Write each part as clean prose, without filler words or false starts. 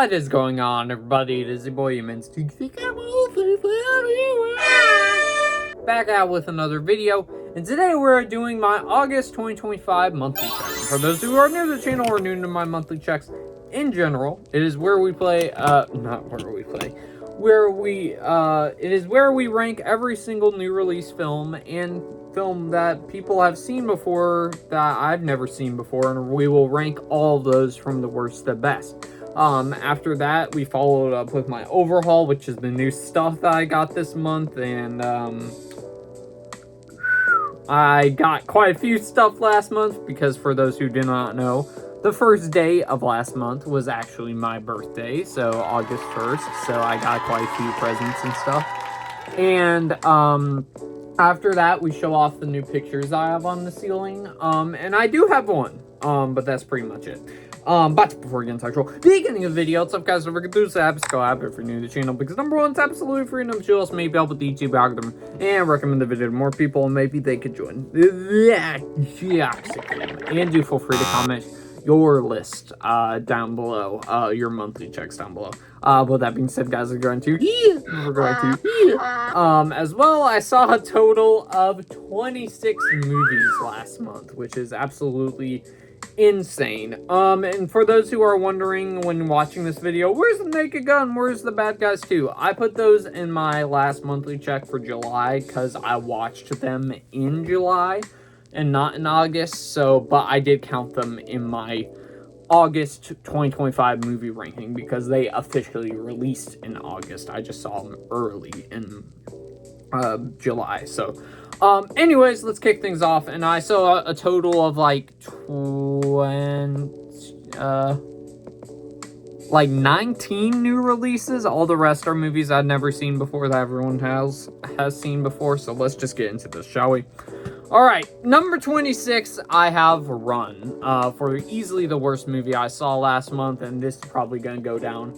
What is going on, everybody? It is your boy Humans. Back out with another video, and today we're doing my August 2025 monthly check. And for those who are new to the channel or new to my monthly checks in general, it is where we play, it is where we rank every single new release film and film that people have seen before that I've never seen before, and we will rank all of those from the worst to the best. After that, we followed up with my overhaul, which is the new stuff that I got this month, and I got quite a few stuff last month, because for those who do not know, the first day of last month was actually my birthday, so August 1st, so I got quite a few presents and stuff. And after that, we show off the new pictures I have on the ceiling, and I do have one, but that's pretty much it. But before we get into actual beginning of the video, what's up, guys? Don't forget to subscribe if you're new to the channel, because number one, it's absolutely free, and I'm sure else maybe help with the YouTube algorithm and recommend the video to more people, and maybe they could join and do feel free to comment your list down below, your monthly checks down below. With that being said, guys, we're going to as well, I saw a total of 26 movies last month, which is absolutely insane. And for those who are wondering when watching this video, where's the Naked Gun, where's the Bad Guys 2, I put those in my last monthly check for July because I watched them in July and not in August, so but I did count them in my August 2025 movie ranking because they officially released in August. I just saw them early in July. So anyways, let's kick things off. And I saw a total of like 19 new releases. All the rest are movies I've never seen before that everyone has seen before. So let's just get into this, shall we? All right, number 26, I have Run, for easily the worst movie I saw last month, and this is probably going to go down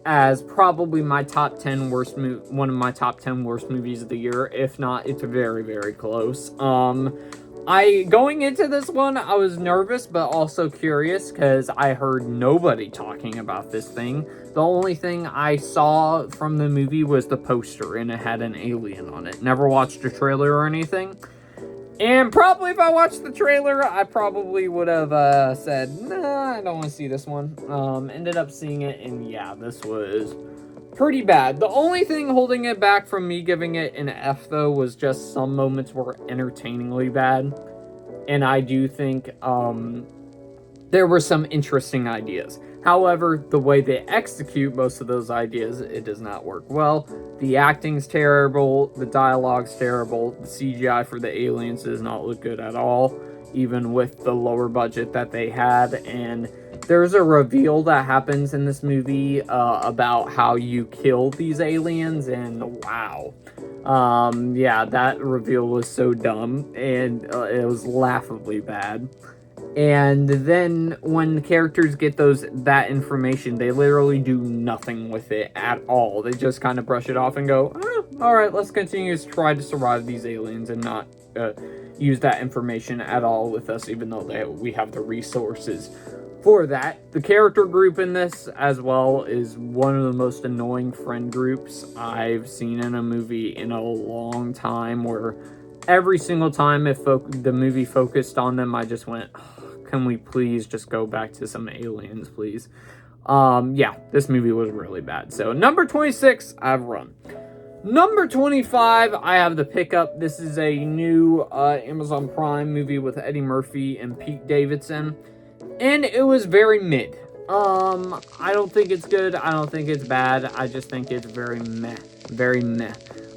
as probably my top 10 worst one of my top 10 worst movies of the year. If not, it's very, very close. Going into this one, I was nervous, but also curious, because I heard nobody talking about this thing. The only thing I saw from the movie was the poster, and it had an alien on it. Never watched a trailer or anything. And probably if I watched the trailer, I probably would have said, nah, I don't want to see this one. Ended up seeing it, and yeah, this was pretty bad. The only thing holding it back from me giving it an F, though, was just some moments were entertainingly bad. And I do think there were some interesting ideas. However, the way they execute most of those ideas, it does not work well. The acting's terrible, the dialogue's terrible, the CGI for the aliens does not look good at all, even with the lower budget that they had. And there's a reveal that happens in this movie about how you kill these aliens, and wow. Yeah, that reveal was so dumb, and it was laughably bad. And then when the characters get that information, they literally do nothing with it at all. They just kind of brush it off and go, oh, all right, let's continue to try to survive these aliens and not use that information at all with us, even though we have the resources for that. The character group in this as well is one of the most annoying friend groups I've seen in a movie in a long time, where every single time the movie focused on them, I just went, can we please just go back to some aliens, please? Yeah, this movie was really bad. So number 26, I have Run. Number 25, I have The Pickup. This is a new Amazon Prime movie with Eddie Murphy and Pete Davidson, and it was very mid. I don't think it's good. I don't think it's bad. I just think it's very meh. Very meh.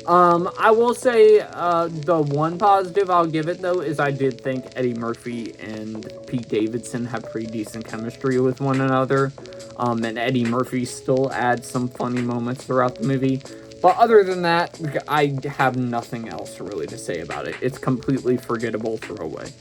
I will say, the one positive I'll give it, though, is I did think Eddie Murphy and Pete Davidson have pretty decent chemistry with one another. And Eddie Murphy still adds some funny moments throughout the movie. But other than that, I have nothing else really to say about it. It's completely forgettable throwaway.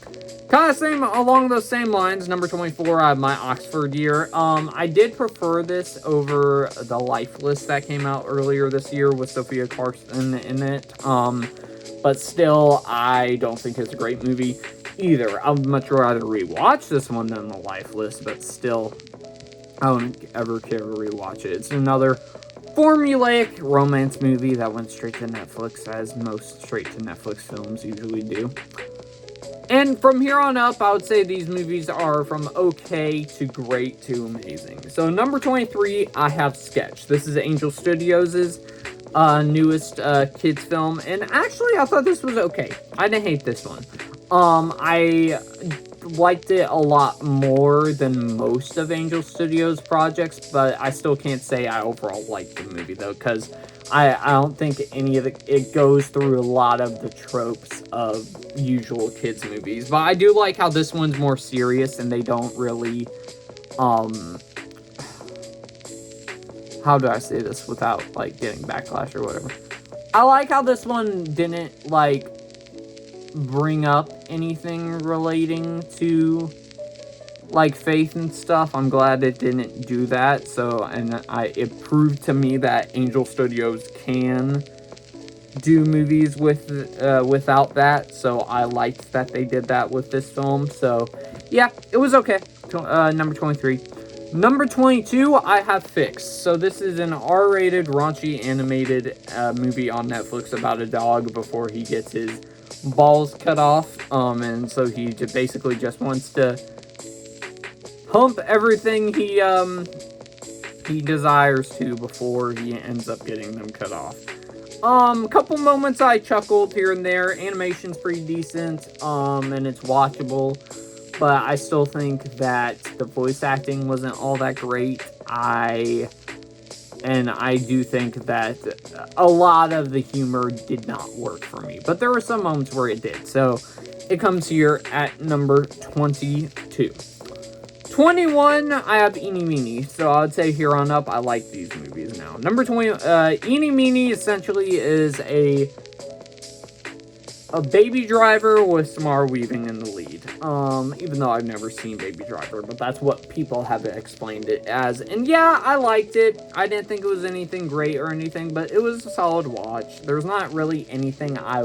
Kind of along those same lines, number 24, I have My Oxford Year. I did prefer this over The Lifeless that came out earlier this year with Sophia Carson in it. But still, I don't think it's a great movie either. I would much rather rewatch this one than The Lifeless, but still, I don't ever care to rewatch it. It's another formulaic romance movie that went straight to Netflix, as most straight to Netflix films usually do. And from here on up, I would say these movies are from okay to great to amazing. So number 23, I have Sketch. This is Angel Studios' newest kids film, and actually I thought this was okay. I didn't hate this one. I liked it a lot more than most of Angel Studios projects, but I still can't say I overall liked the movie though, because I don't think any of it goes through a lot of the tropes of usual kids movies. But I do like how this one's more serious and they don't really how do I say this without like getting backlash or whatever. I like how this one didn't like bring up anything relating to like faith and stuff. I'm glad it didn't do that. So, and it proved to me that Angel Studios can do movies with without that. So I liked that they did that with this film. So yeah, it was okay. Number 23. Number 22, I have Fix. So this is an R-rated, raunchy, animated movie on Netflix about a dog before he gets his balls cut off. And so he basically just wants to hump everything he desires to before he ends up getting them cut off. Couple moments I chuckled here and there. Animation's pretty decent, and it's watchable, but I still think that the voice acting wasn't all that great. I do think that a lot of the humor did not work for me, but there were some moments where it did. So it comes here at number 22. 21, I have Eeny Meeny. So I would say here on up, I like these movies now. Number 20, Eeny Meeny essentially is a Baby Driver with Samara Weaving in the lead. Even though I've never seen Baby Driver, but that's what people have explained it as. And yeah, I liked it. I didn't think it was anything great or anything, but it was a solid watch. There's not really anything I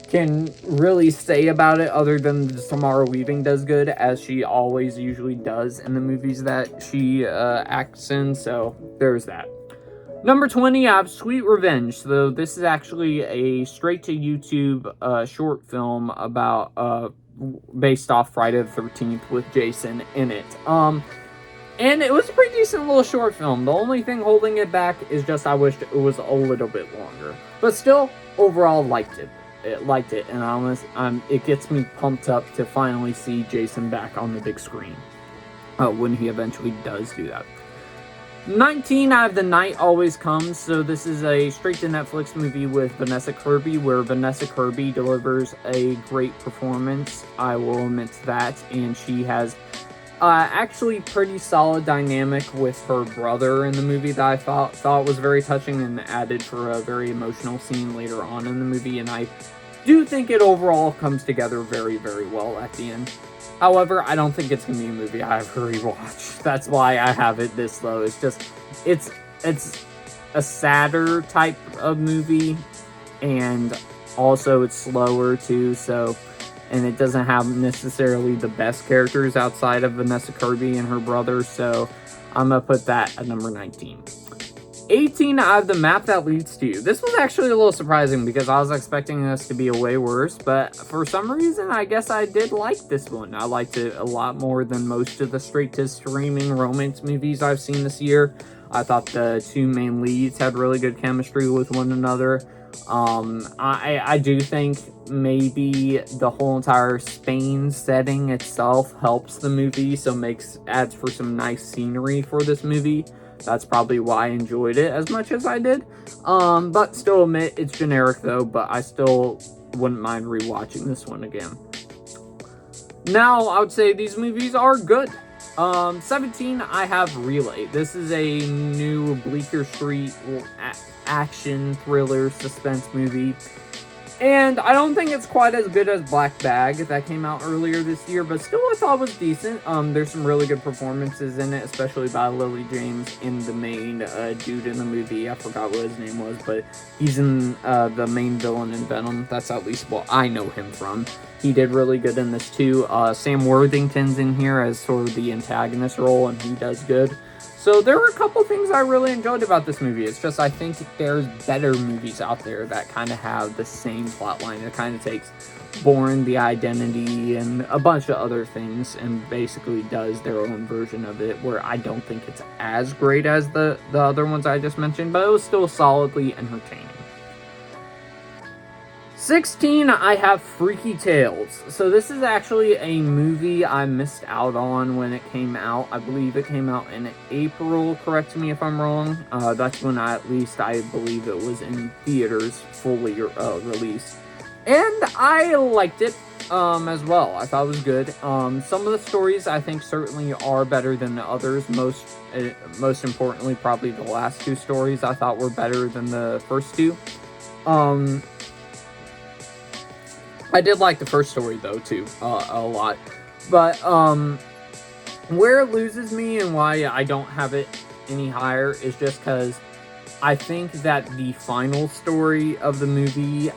can really say about it other than Samara Weaving does good, as she always usually does in the movies that she acts in. So there's that. Number 20, I have Sweet Revenge. So this is actually a straight to YouTube short film about based off Friday the 13th with Jason in it. And it was a pretty decent little short film. The only thing holding it back is just I wished it was a little bit longer. But still, overall liked it. And it gets me pumped up to finally see Jason back on the big screen when he eventually does do that. 19, I have The Night Always Comes. So this is a straight to Netflix movie with Vanessa Kirby, where Vanessa Kirby delivers a great performance. I will admit to that, and she has actually pretty solid dynamic with her brother in the movie that I thought was very touching and added for a very emotional scene later on in the movie, and I do think it overall comes together very, very well at the end. However, I don't think it's going to be a movie I have to rewatch. That's why I have it this low. It's just, it's a sadder type of movie, and also it's slower too, so, and it doesn't have necessarily the best characters outside of Vanessa Kirby and her brother, so I'm going to put that at number 19. 18, I have The Map That Leads to You. This was actually a little surprising because I was expecting this to be a way worse, but for some reason, I guess I did like this one. I liked it a lot more than most of the straight-to-streaming romance movies I've seen this year. I thought the two main leads had really good chemistry with one another. I do think maybe the whole entire Spain setting itself helps the movie, so adds for some nice scenery for this movie. That's probably why I enjoyed it as much as I did. But still admit it's generic though, but I still wouldn't mind rewatching this one again. Now, I would say these movies are good. 17, I have Relay. This is a new Bleecker Street action thriller suspense movie. And I don't think it's quite as good as Black Bag that came out earlier this year, but still I thought it was decent. There's some really good performances in it, especially by Lily James in the main dude in the movie. I forgot what his name was, but he's in the main villain in Venom. That's at least what I know him from. He did really good in this too. Sam Worthington's in here as sort of the antagonist role, and he does good. So there were a couple things I really enjoyed about this movie. It's just I think there's better movies out there that kind of have the same plotline. It kind of takes Bourne, The Identity, and a bunch of other things and basically does their own version of it, where I don't think it's as great as the other ones I just mentioned, but it was still solidly entertaining. 16, I have Freaky Tales. So this is actually a movie I missed out on when it came out. I believe it came out in April, correct me if I'm wrong. That's when I believe it was in theaters, fully released. And I liked it as well. I thought it was good. Some of the stories I think certainly are better than the others. Most importantly, probably the last two stories I thought were better than the first two. I did like the first story, though, too, a lot. But, where it loses me and why I don't have it any higher is just because I think that the final story of the movie,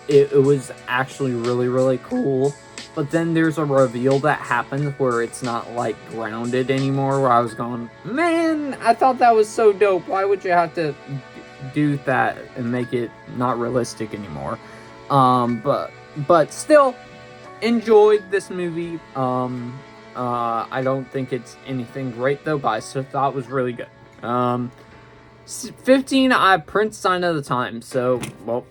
it was actually really, really cool. But then there's a reveal that happens where it's not, like, grounded anymore, where I was going, man, I thought that was so dope. Why would you have to do that and make it not realistic anymore? But still, enjoyed this movie. I don't think it's anything great, though, but I still thought it was really good. 15, I have Prince Sign of the Times. So, well,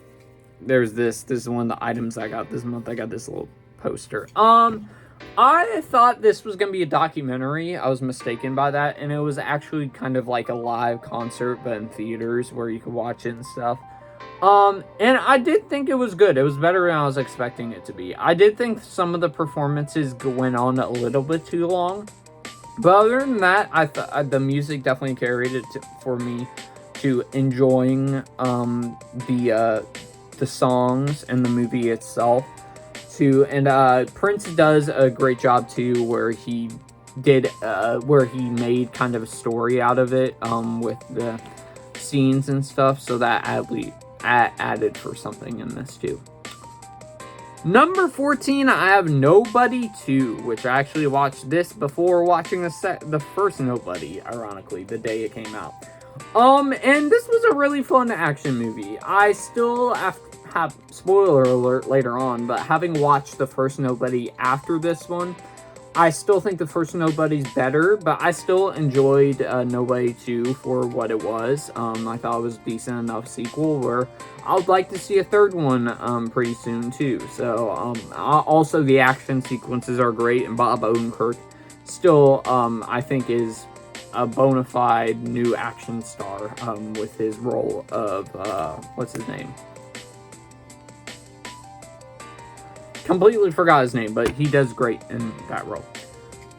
there's this. This is one of the items I got this month. I got this little poster. I thought this was going to be a documentary. I was mistaken by that, and it was actually kind of like a live concert, but in theaters where you could watch it and stuff. And I did think it was good. It was better than I was expecting it to be. I did think some of the performances went on a little bit too long. But other than that, I thought the music definitely carried it for me to enjoying the songs and the movie itself too. And Prince does a great job too, where he made kind of a story out of it with the scenes and stuff. So that added for something in this too. Number 14, I have Nobody 2, which I actually watched this before watching the first Nobody, ironically, the day it came out. And this was a really fun action movie. I still have spoiler alert later on, but having watched the first Nobody after this one, I still think the first Nobody's better, but I still enjoyed Nobody 2 for what it was. I thought it was a decent enough sequel where I would like to see a third one pretty soon too. So also the action sequences are great, and Bob Odenkirk still I think is a bona fide new action star with his role of what's his name? Completely forgot his name, but he does great in that role.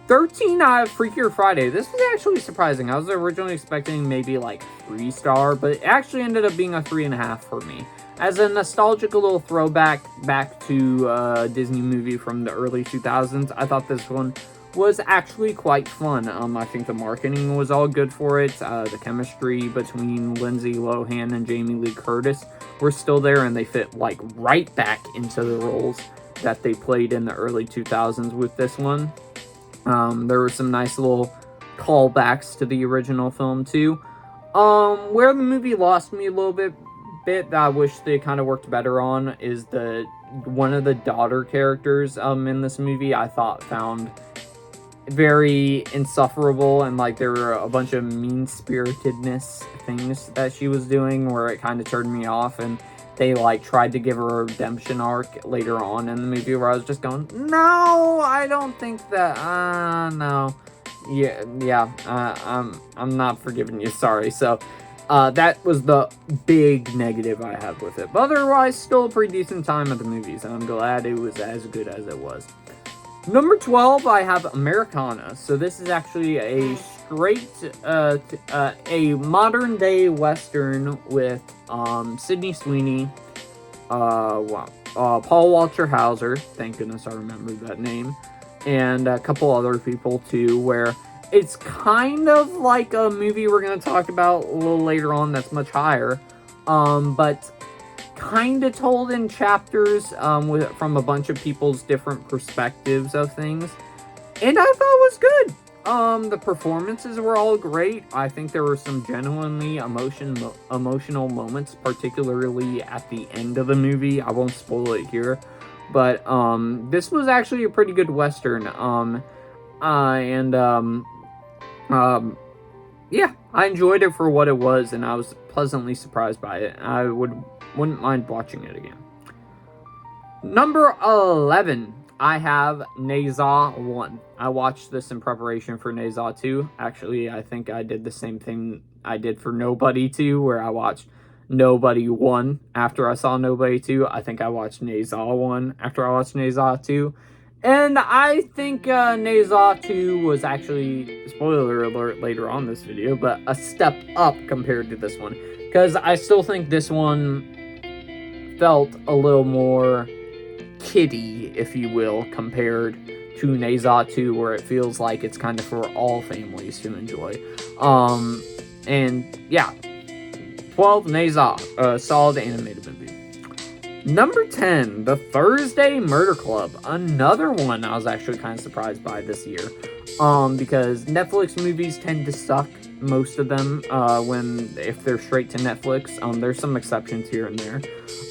13, I have Freakier Friday. This was actually surprising. I was originally expecting maybe like 3-star, but it actually ended up being a 3.5 for me. As a nostalgic little throwback back to a Disney movie from the early 2000s, I thought this one was actually quite fun. I think the marketing was all good for it. The chemistry between Lindsay Lohan and Jamie Lee Curtis were still there, and they fit like right back into the roles that they played in the early 2000s with this one. There were some nice little callbacks to the original film too. Where the movie lost me a little bit that I wish they kind of worked better on is one of the daughter characters in this movie I thought found very insufferable, and like there were a bunch of mean-spiritedness things that she was doing where it kind of turned me off, and they like tried to give her a redemption arc later on in the movie where I was just going, no, I don't think that, no. I'm not forgiving you, sorry. So, that was the big negative I had with it. But otherwise, still a pretty decent time at the movies, and I'm glad it was as good as it was. Number 12, I have Americana. So this is actually a straight, a modern day Western with Sydney Sweeney. Paul Walter Hauser, thank goodness I remembered that name, and a couple other people too, where it's kind of like a movie we're going to talk about a little later on that's much higher, but kind of told in chapters from a bunch of people's different perspectives of things, and I thought it was good. The performances were all great. I think there were some genuinely emotional moments, particularly at the end of the movie. I won't spoil it here, but this was actually a pretty good Western. Yeah, I enjoyed it for what it was, and I was pleasantly surprised by it. I wouldn't mind watching it again. Number 11. I have Ne Zha 1. I watched this in preparation for Ne Zha 2. Actually, I think I did the same thing I did for Nobody 2, where I watched Nobody 1 after I saw Nobody 2. I think I watched Ne Zha 1 after I watched Ne Zha 2. And I think Ne Zha 2 was actually, spoiler alert later on this video, but a step up compared to this one. Because I still think this one felt a little more kiddie, if you will, compared to Ne Zha 2, where it feels like it's kind of for all families to enjoy. And yeah, 12, Ne Zha, a solid animated movie. Number 10, The Thursday Murder Club, another one I was actually kind of surprised by this year, because Netflix movies tend to suck, most of them, if they're straight to Netflix. There's some exceptions here and there.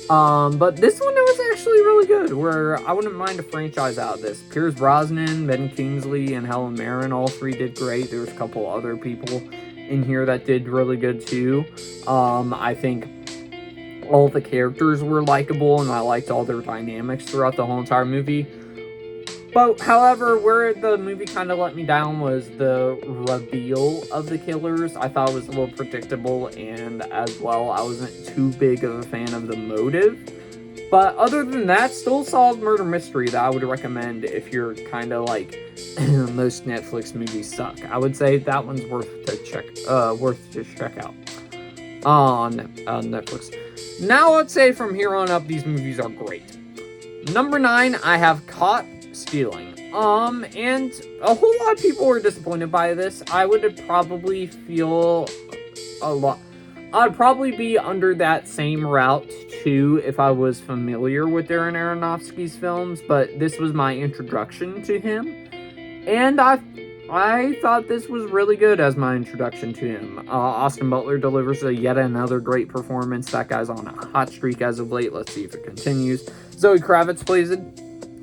But this one, it was actually really good, where I wouldn't mind a franchise out of this. Pierce Brosnan, Ben Kingsley, and Helen Mirren, all three did great. There was a couple other people in here that did really good too. I think all the characters were likable, and I liked all their dynamics throughout the whole entire movie. But, however, where the movie kind of let me down was the reveal of the killers. I thought it was a little predictable, and as well, I wasn't too big of a fan of the motive. But other than that, still a solid murder mystery that I would recommend if you're kind of like, most Netflix movies suck. I would say that one's worth to check out on Netflix. Now, I'd say from here on up, these movies are great. Number 9, I have Caught Stealing. And a whole lot of people were disappointed by this. I would probably feel I'd probably be under that same route too if I was familiar with Darren Aronofsky's films, but this was my introduction to him, and I thought this was really good as my introduction to him. Austin Butler delivers yet another great performance. That guy's on a hot streak as of late. Let's see if it continues. Zoe Kravitz plays a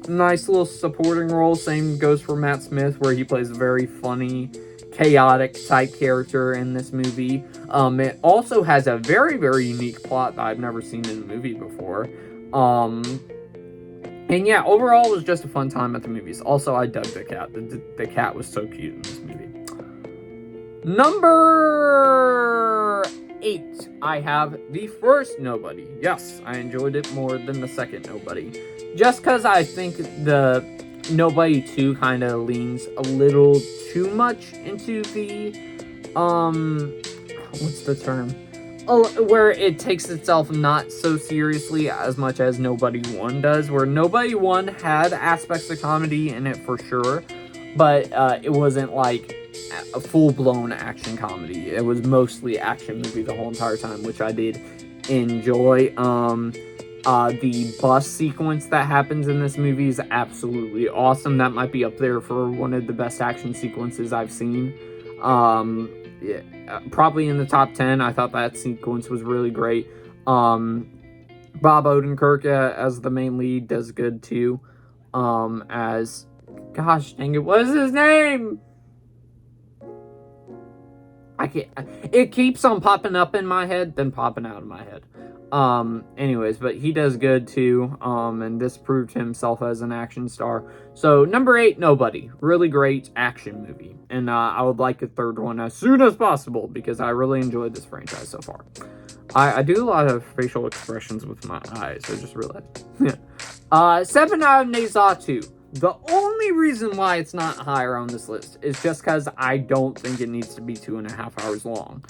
nice little supporting role. Same goes for Matt Smith, where he plays a very funny, chaotic type character in this movie. It also has a very, very unique plot that I've never seen in a movie before. And yeah, overall, it was just a fun time at the movies. Also, I dug the cat. The cat was so cute in this movie. Number 8, I have The First Nobody. Yes, I enjoyed it more than the second Nobody. Just because I think the Nobody 2 kind of leans a little too much into the, what's the term? Where it takes itself not so seriously as much as Nobody 1 does, where Nobody 1 had aspects of comedy in it for sure, but it wasn't like a full-blown action comedy. It was mostly action movie the whole entire time, which I did enjoy. The bus sequence that happens in this movie is absolutely awesome. That might be up there for one of the best action sequences I've seen. Yeah, probably in the top 10. I thought that sequence was really great. Bob Odenkirk as the main lead does good too. As, gosh dang it, what is his name? I can't. It keeps on popping up in my head, then popping out of my head. Anyways, but he does good too. And this proved himself as an action star. So number 8, Nobody. Really great action movie. And I would like a third one as soon as possible because I really enjoyed this franchise so far. I do a lot of facial expressions with my eyes. I just realized. 7 out of Ne Zha 2. The only reason why it's not higher on this list is just because I don't think it needs to be 2.5 hours long.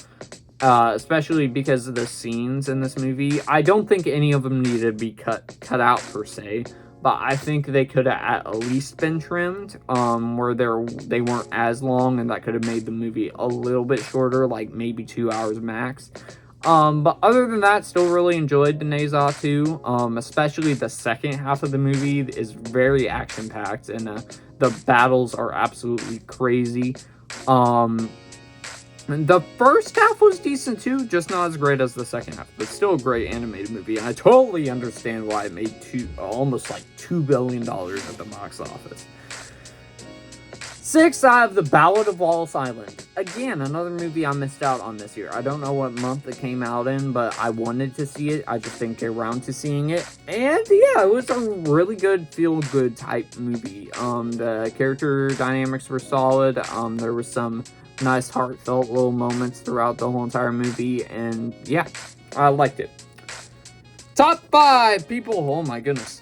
especially because of the scenes in this movie. I don't think any of them needed to be cut out per se, but I think they could have at least been trimmed, where they weren't as long, and that could have made the movie a little bit shorter, like maybe 2 hours max. But other than that, still really enjoyed the Ne Zha 2. Especially the second half of the movie is very action-packed, and the battles are absolutely crazy. The first half was decent too, just not as great as the second half, but still a great animated movie. And I totally understand why it made almost like $2 billion at the box office. 6, I have The Ballad of Wallace Island. Again, another movie I missed out on this year. I don't know what month it came out in, but I wanted to see it. I just didn't get around to seeing it. And yeah, it was a really good, feel-good type movie. The character dynamics were solid. There was some nice, heartfelt little moments throughout the whole entire movie. And yeah, I liked it. Top 5 people. Oh my goodness.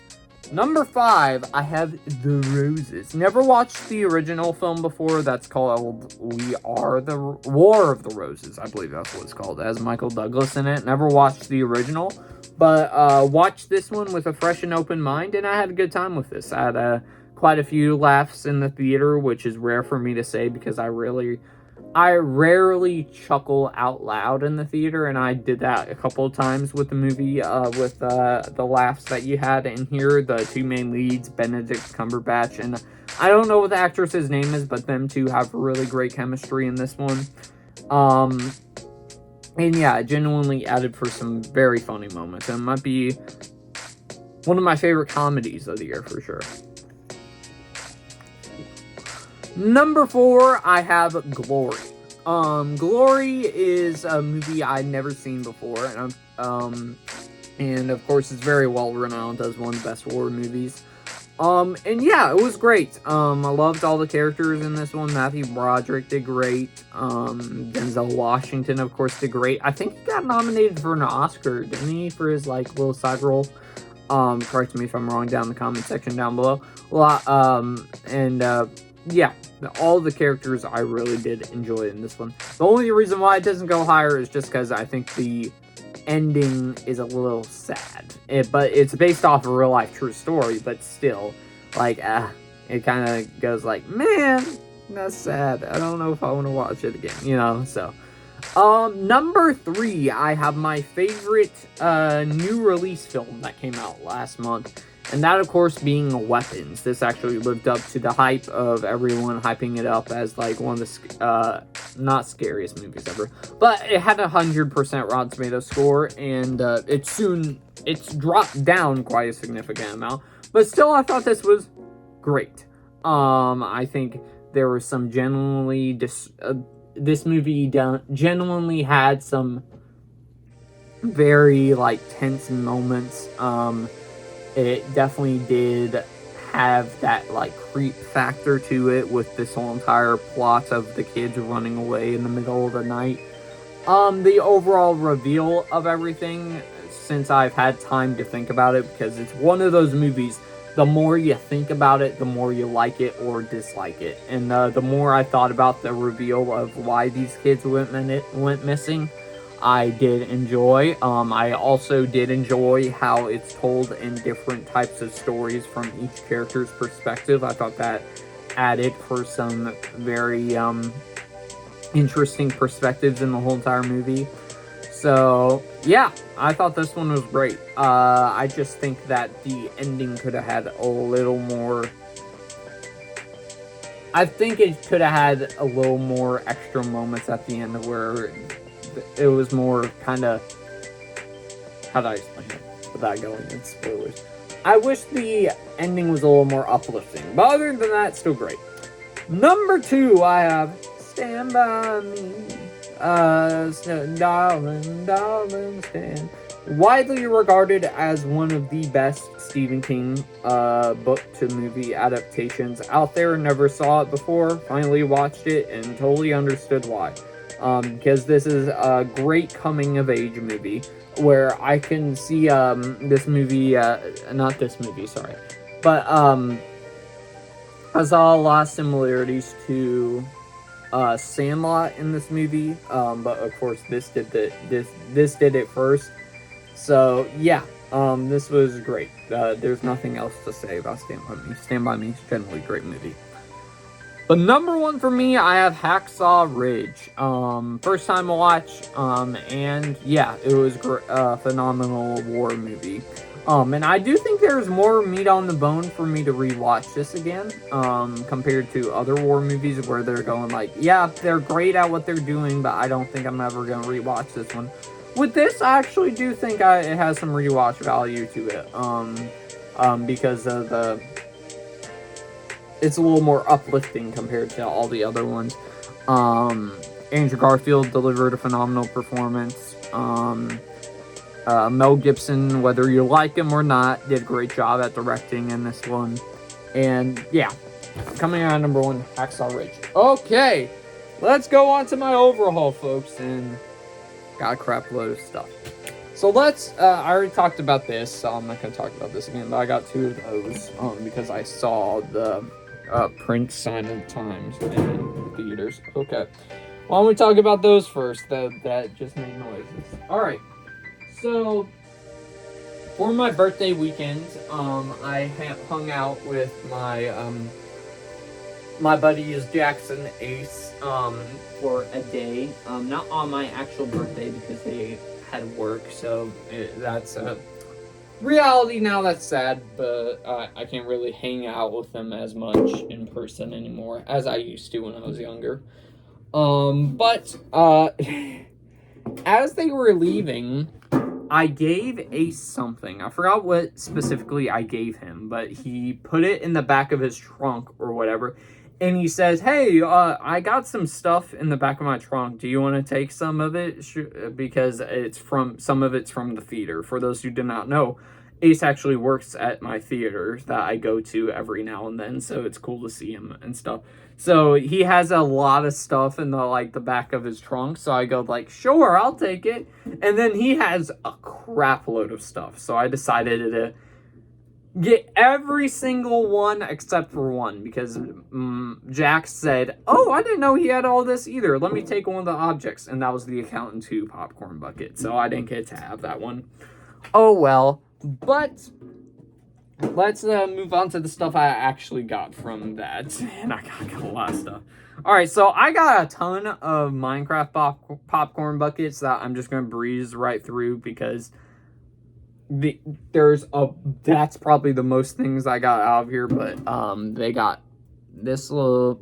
Number 5, I have The Roses. Never watched the original film before. That's called War of the Roses. I believe that's what it's called. It has Michael Douglas in it. Never watched the original, but watched this one with a fresh and open mind, and I had a good time with this. I had quite a few laughs in the theater, which is rare for me to say because I rarely chuckle out loud in the theater, and I did that a couple of times with the movie, with the laughs that you had in here. The two main leads, Benedict Cumberbatch, and I don't know what the actress's name is, but them two have really great chemistry in this one. And yeah, it genuinely added for some very funny moments, and it might be one of my favorite comedies of the year for sure. Number 4, I have Glory. Glory is a movie I'd never seen before, and of course it's very well renowned as one of the best war movies. And yeah, it was great. I loved all the characters in this one. Matthew Broderick did great. Denzel Washington, of course, did great. I think he got nominated for an Oscar, didn't he, for his little side role? Correct me if I'm wrong down in the comment section down below. Yeah, all the characters I really did enjoy in this one. The only reason why it doesn't go higher is just because I think the ending is a little sad. But it's based off a real life true story, but still, it kind of goes like, man, that's sad. I don't know if I want to watch it again, so. Number 3, I have my favorite new release film that came out last month. And that, of course, being Weapons. This actually lived up to the hype of everyone hyping it up as, one of the, not scariest movies ever. But it had 100% Rotten Tomatoes score, and it's dropped down quite a significant amount. But still, I thought this was great. I think there were some genuinely, this movie genuinely had some very, tense moments. It definitely did have that, creep factor to it with this whole entire plot of the kids running away in the middle of the night. The overall reveal of everything, since I've had time to think about it, because it's one of those movies, the more you think about it, the more you like it or dislike it. And the more I thought about the reveal of why these kids went missing, I did enjoy. I also did enjoy how it's told in different types of stories from each character's perspective. I thought that added for some very interesting perspectives in the whole entire movie. So yeah, I thought this one was great. I just think that the ending could have had a little more. I think it could have had a little more extra moments at the end where it was more kind of, how do I explain it without going into spoilers? I wish the ending was a little more uplifting, but other than that, still great. Number 2, I have Stand By Me. Darling, darling, stand. Widely regarded as one of the best Stephen King book to movie adaptations out there. Never saw it before, finally watched it, and totally understood why. Because this is a great coming-of-age movie where I can see this movie, not this movie, sorry, but I saw a lot of similarities to Sandlot in this movie, but of course this did this did it first. So yeah, this was great. There's nothing else to say about Stand By Me. Stand By Me is generally a great movie. But number one for me, I have Hacksaw Ridge. First time watch, and yeah, it was a phenomenal war movie. And I do think there's more meat on the bone for me to rewatch this again, compared to other war movies where they're going like, yeah, they're great at what they're doing, but I don't think I'm ever gonna rewatch this one. With this, I actually do think it has some rewatch value to it, because of it's a little more uplifting compared to all the other ones. Andrew Garfield delivered a phenomenal performance. Mel Gibson, whether you like him or not, did a great job at directing in this one. And yeah, coming out number one, Hacksaw Ridge. Okay, let's go on to my overhaul, folks, and got a crap load of stuff. So let's, I already talked about this, so I'm not going to talk about this again, but I got two of those, because I saw the print sign of the Times in theaters. Okay, why don't we talk about those first? That just made noises. Alright, so for my birthday weekend, I hung out with my my buddies Jackson Ace for a day. Not on my actual birthday because they had work, so that's a reality now. That's sad, but I can't really hang out with them as much in person anymore as I used to when I was younger. But as they were leaving, I gave Ace something. I forgot what specifically I gave him, but he put it in the back of his trunk or whatever. And he says, hey, I got some stuff in the back of my trunk. Do you want to take some of it? Because some of it's from the theater. For those who do not know, Ace actually works at my theater that I go to every now and then. So it's cool to see him and stuff. So he has a lot of stuff in the back of his trunk. So I go like, sure, I'll take it. And then he has a crap load of stuff. So I decided to get every single one except for one, because Jack said, oh, I didn't know he had all this either. Let me take one of the objects. And that was the Accountant 2 popcorn bucket. So I didn't get to have that one. Oh, well. But let's move on to the stuff I actually got from that. And I got a lot of stuff. Alright, so I got a ton of Minecraft popcorn buckets that I'm just going to breeze right through because that's probably the most things I got out of here, but they got this little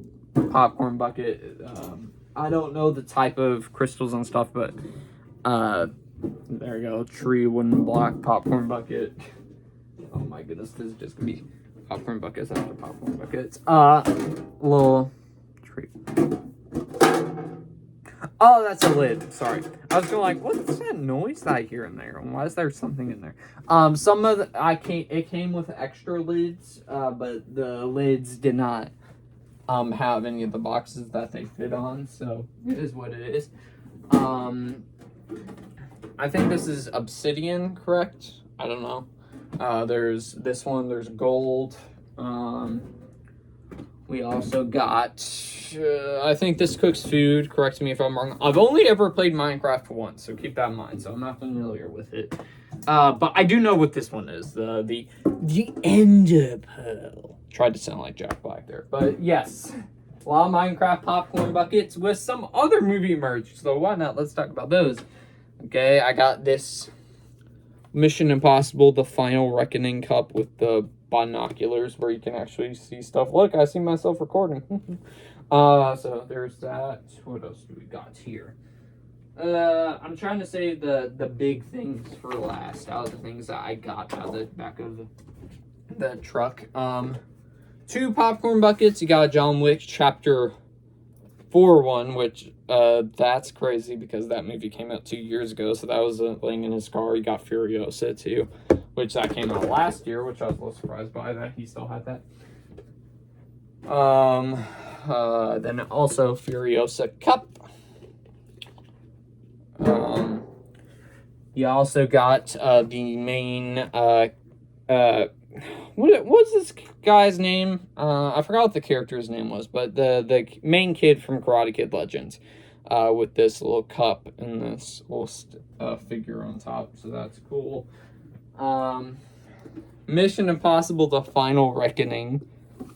popcorn bucket. I don't know the type of crystals and stuff, but there you go, tree wooden block popcorn bucket. Oh my goodness, this is just gonna be popcorn buckets after popcorn buckets. Little tree. Oh, that's a lid. Sorry. I was going like, what's that noise that I hear in there? Why is there something in there? Some of it came with extra lids, but the lids did not have any of the boxes that they fit on, so it is what it is. I think this is obsidian, correct? I don't know. There's this one, there's gold. We also got, I think this cooks food, correct me if I'm wrong. I've only ever played Minecraft once, so keep that in mind, so I'm not familiar with it. But I do know what this one is, the Ender Pearl. Tried to sound like Jack Black there, but yes. A lot of Minecraft popcorn buckets with some other movie merch, so why not? Let's talk about those. Okay, I got this Mission Impossible, The Final Reckoning cup with the binoculars where you can actually see stuff. Look, I see myself recording. So there's that. What else do we got here? I'm trying to save the big things for last, out of the things that I got out of the back of the truck. 2 popcorn buckets. You got John Wick Chapter 4 one, which that's crazy because that movie came out 2 years ago, so that was laying in his car. He got Furiosa too, which that came out last year, which I was a little surprised by that he still had that. Then also Furiosa cup. You also got the main what's this guy's name? I forgot what the character's name was, but the main kid from Karate Kid Legends, with this little cup and this little figure on top, so that's cool. Mission Impossible: The Final Reckoning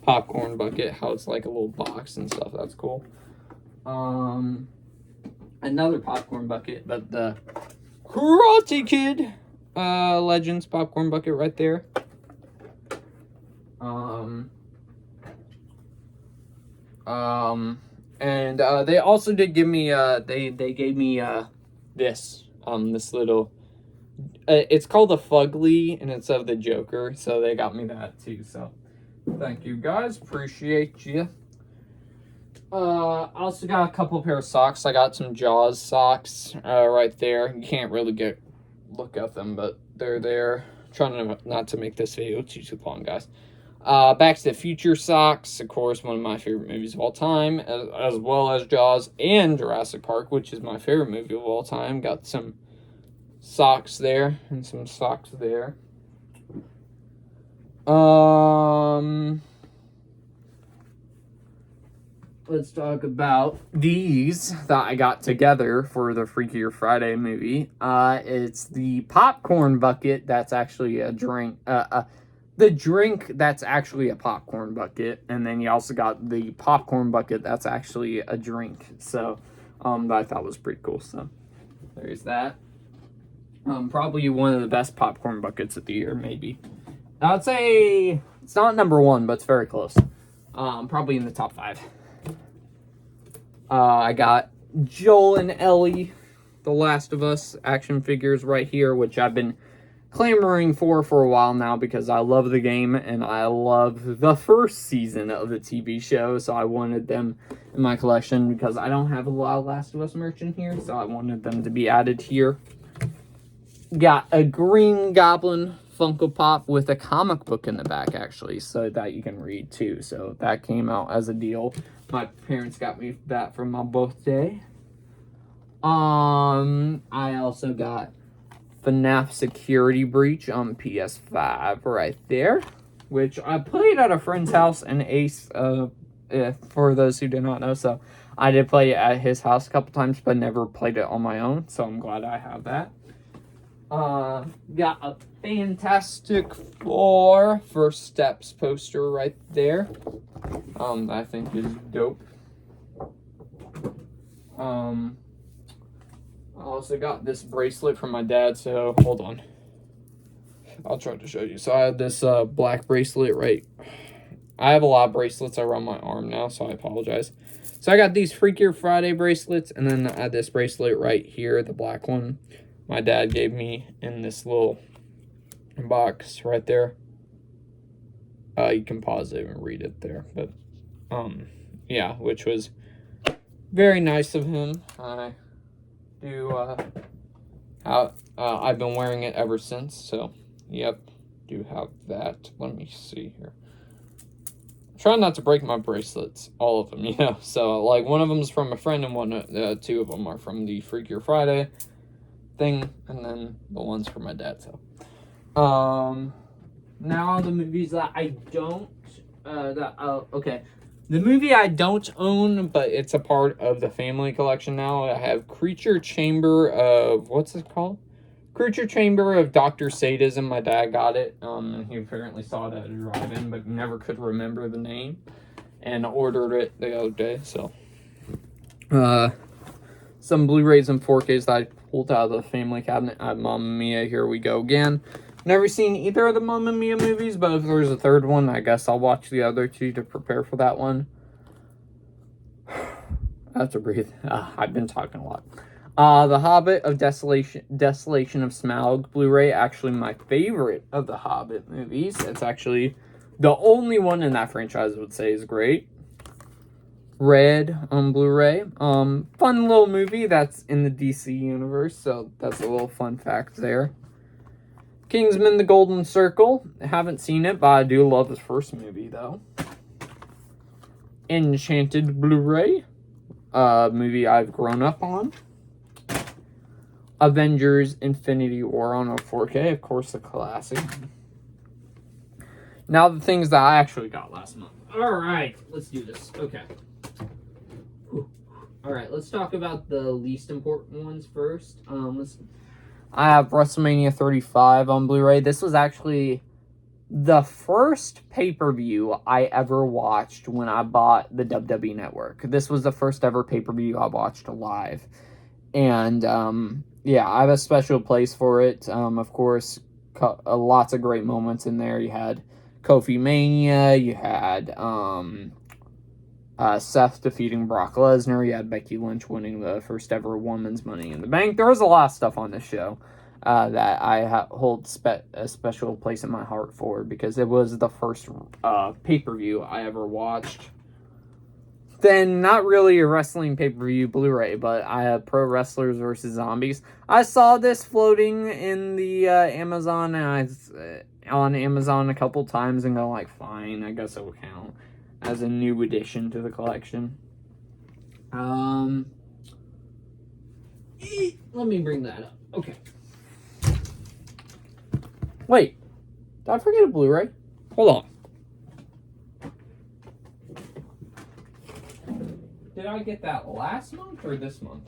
popcorn bucket, how it's like a little box and stuff. That's cool. Another popcorn bucket, but the Karate Kid Legends popcorn bucket right there. And they also did give me they gave me this little it's called a Fugly and it's of the Joker, so they got me that too. So thank you guys, appreciate you. I also got a couple pair of socks. I got some Jaws socks right there. You can't really look at them, but they're there. I'm trying not to make this video too long, guys. Back to the Future socks, of course, one of my favorite movies of all time, as well as Jaws and Jurassic Park, which is my favorite movie of all time. Got some socks there and some socks there. Let's talk about these that I got together for the Freakier Friday movie. It's the popcorn bucket that's actually a drink. The drink that's actually a popcorn bucket, and then you also got the popcorn bucket that's actually a drink. So, that I thought was pretty cool. So, there's that. Probably one of the best popcorn buckets of the year, maybe. I'd say it's not number one, but it's very close. Probably in the top 5. I got Joel and Ellie, The Last of Us action figures right here, which I've been clamoring for a while now because I love the game and I love the first season of the TV show, so I wanted them in my collection because I don't have a lot of Last of Us merch in here, so I wanted them to be added here. Got a Green Goblin Funko Pop with a comic book in the back, actually, so that you can read too. So that came out as a deal. My parents got me that for my birthday. I also got FNAF Security Breach on PS5 right there, which I played at a friend's house in Ace, for those who do not know. So I did play it at his house a couple times, but never played it on my own, so I'm glad I have that. Got a Fantastic Four First Steps poster right there. I think is dope. I also got this bracelet from my dad, so hold on. I'll try to show you. So I have this black bracelet right. I have a lot of bracelets around my arm now, so I apologize. So I got these Freakier Friday bracelets, and then I had this bracelet right here, the black one. My dad gave me in this little box right there. You can pause it and read it there, but yeah, which was very nice of him. I do I've been wearing it ever since, so yep, do have that. Let me see here. Try not to break my bracelets, all of them, you know. So like one of them is from a friend, and two of them are from the Freakier Friday thing, and then the one's for my dad. So now the movies that I don't okay, the movie I don't own, but it's a part of the family collection now. I have Creature Chamber of, what's it called? Creature Chamber of Dr. Sadism. My dad got it, and he apparently saw it at a drive-in, but never could remember the name, and ordered it the other day. So some Blu-rays and 4Ks that I pulled out of the family cabinet. I have Mamma Mia, Here We Go Again. Never seen either of the Mamma Mia movies, but if there's a third one, I guess I'll watch the other two to prepare for that one. I have to breathe. I've been talking a lot. The Hobbit of Desolation of Smaug Blu-ray, actually my favorite of the Hobbit movies. It's actually the only one in that franchise I would say is great. Red on Blu-ray. Fun little movie that's in the DC universe, so that's a little fun fact there. Kingsman: The Golden Circle. I haven't seen it, but I do love his first movie, though. Enchanted Blu-ray. Movie I've grown up on. Avengers: Infinity War on a 4K. Of course, the classic. Now the things that I actually got last month. Alright, let's do this. Okay. Alright, let's talk about the least important ones first. I have WrestleMania 35 on Blu-ray. This was actually the first pay-per-view I ever watched when I bought the WWE Network. This was the first ever pay-per-view I watched live. And, yeah, I have a special place for it. Of course, lots of great moments in there. You had Kofi Mania, you had Seth defeating Brock Lesnar, you had Becky Lynch winning the first ever women's Money in the Bank. There was a lot of stuff on this show that I hold a special place in my heart for, because it was the first pay-per-view I ever watched. Then, not really a wrestling pay-per-view Blu-ray, but I have Pro Wrestlers vs. Zombies. I saw this floating in the Amazon, and on Amazon a couple times, and go like, fine, I guess it will count as a new addition to the collection. Let me bring that up. Okay. Wait, did I forget a Blu-ray? Hold on. Did I get that last month or this month?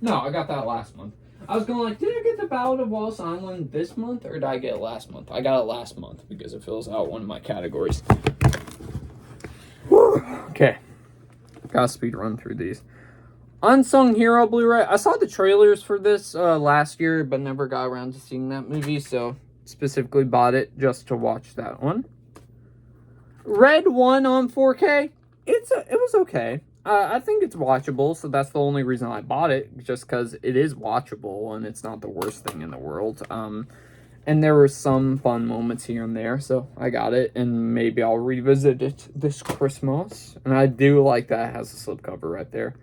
No, I got that last month. I was going like, did I get the Ballad of Wallace Island this month, or did I get it last month? I got it last month because it fills out one of my categories. Okay. Gotta speed run through these. Unsung Hero Blu-ray. I saw the trailers for this last year, but never got around to seeing that movie, so specifically bought it just to watch that one. Red 1 on 4K. It was okay. I think it's watchable, so that's the only reason I bought it, just because it is watchable and it's not the worst thing in the world. And there were some fun moments here and there, so I got it, and maybe I'll revisit it this Christmas. And I do like that it has a slipcover right there.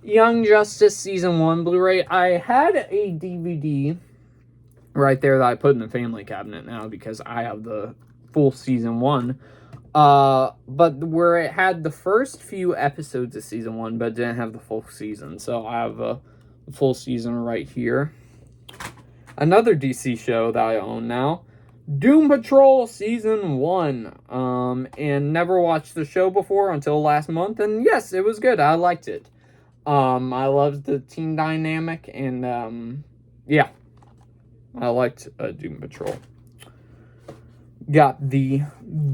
Young Justice Season 1 Blu-ray. I had a DVD right there that I put in the family cabinet now because I have the full Season 1. But where it had the first few episodes of Season 1, but didn't have the full season. So I have a full season right here. Another DC show that I own now, Doom Patrol Season 1. And never watched the show before until last month, and yes, it was good. I liked it. I loved the team dynamic, and, yeah. I liked Doom Patrol. Got the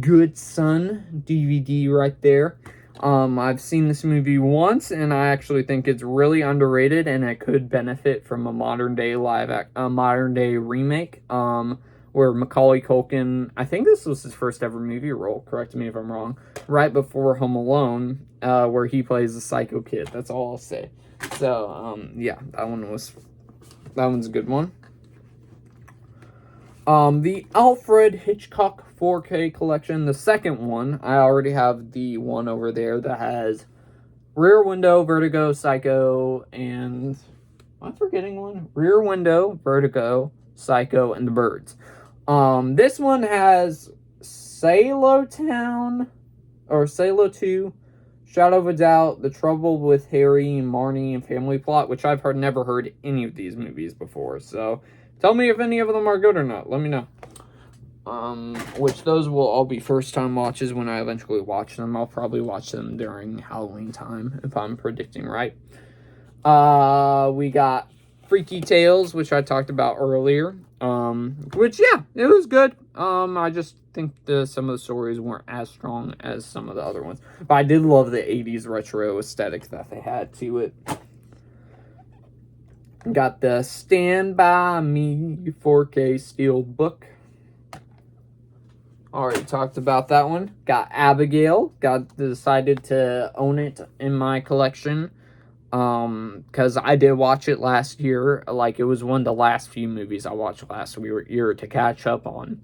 Good Son DVD right there. I've seen this movie once, and I actually think it's really underrated, and it could benefit from a modern day remake. Where Macaulay Culkin, I think this was his first ever movie role, correct me if I'm wrong, right before Home Alone, where he plays a psycho kid. That's all I'll say. So, yeah, that one's a good one. The Alfred Hitchcock 4K collection, the second one. I already have the one over there that has Rear Window, Vertigo, Psycho, and am I forgetting one? Rear Window, Vertigo, Psycho, and The Birds. This one has Salo Town, or Salo 2, Shadow of a Doubt, The Trouble with Harry and Marnie, and Family Plot, which I've never heard any of these movies before, so tell me if any of them are good or not. Let me know. Which those will all be first-time watches when I eventually watch them. I'll probably watch them during Halloween time, if I'm predicting right. We got Freaky Tales, which I talked about earlier. Which, yeah, it was good. I just think some of the stories weren't as strong as some of the other ones. But I did love the 80s retro aesthetic that they had to it. Got the Stand By Me 4K Steelbook. Already talked about that one. Got Abigail. Decided to own it in my collection. Because I did watch it last year. Like, it was one of the last few movies I watched last year to catch up on.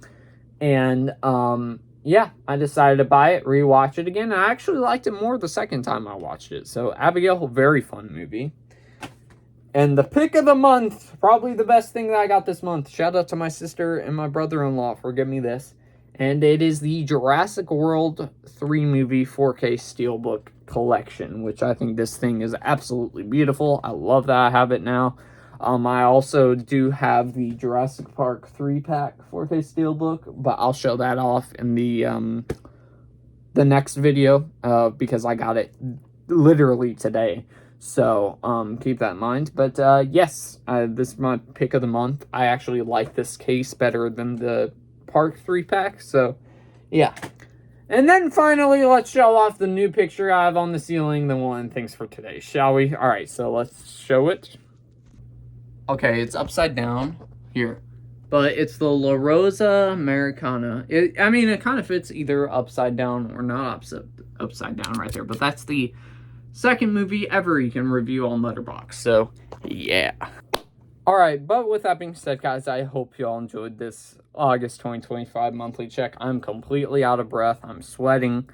And, yeah, I decided to buy it, rewatch it again. And I actually liked it more the second time I watched it. So, Abigail, very fun movie. And the pick of the month, probably the best thing that I got this month. Shout out to my sister and my brother-in-law for giving me this. And it is the Jurassic World 3 movie 4K Steelbook collection, which I think this thing is absolutely beautiful. I love that I have it now. I also do have the Jurassic Park 3-pack 4K Steelbook, but I'll show that off in the next video, because I got it literally today. So, keep that in mind. But, yes, this is my pick of the month. I actually like this case better than the Park 3-pack, so, yeah. And then finally, let's show off the new picture I have on the ceiling, the one things for today, shall we? Alright, so let's show it. Okay, it's upside down here, but it's the La Rosa Americana. It kind of fits either upside down or not upside down right there, but that's the second movie ever you can review on Letterboxd, so yeah. Alright, but with that being said, guys, I hope you all enjoyed this August 2025 monthly check. I'm completely out of breath. I'm sweating.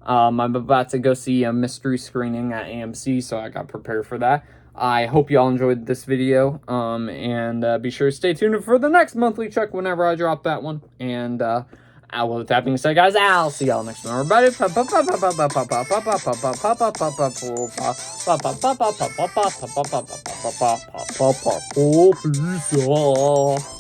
I'm about to go see a mystery screening at AMC, so I got prepared for that. I hope you all enjoyed this video, and be sure to stay tuned for the next monthly check whenever I drop that one. And with that being said, guys, I'll see y'all next time, everybody. Peace.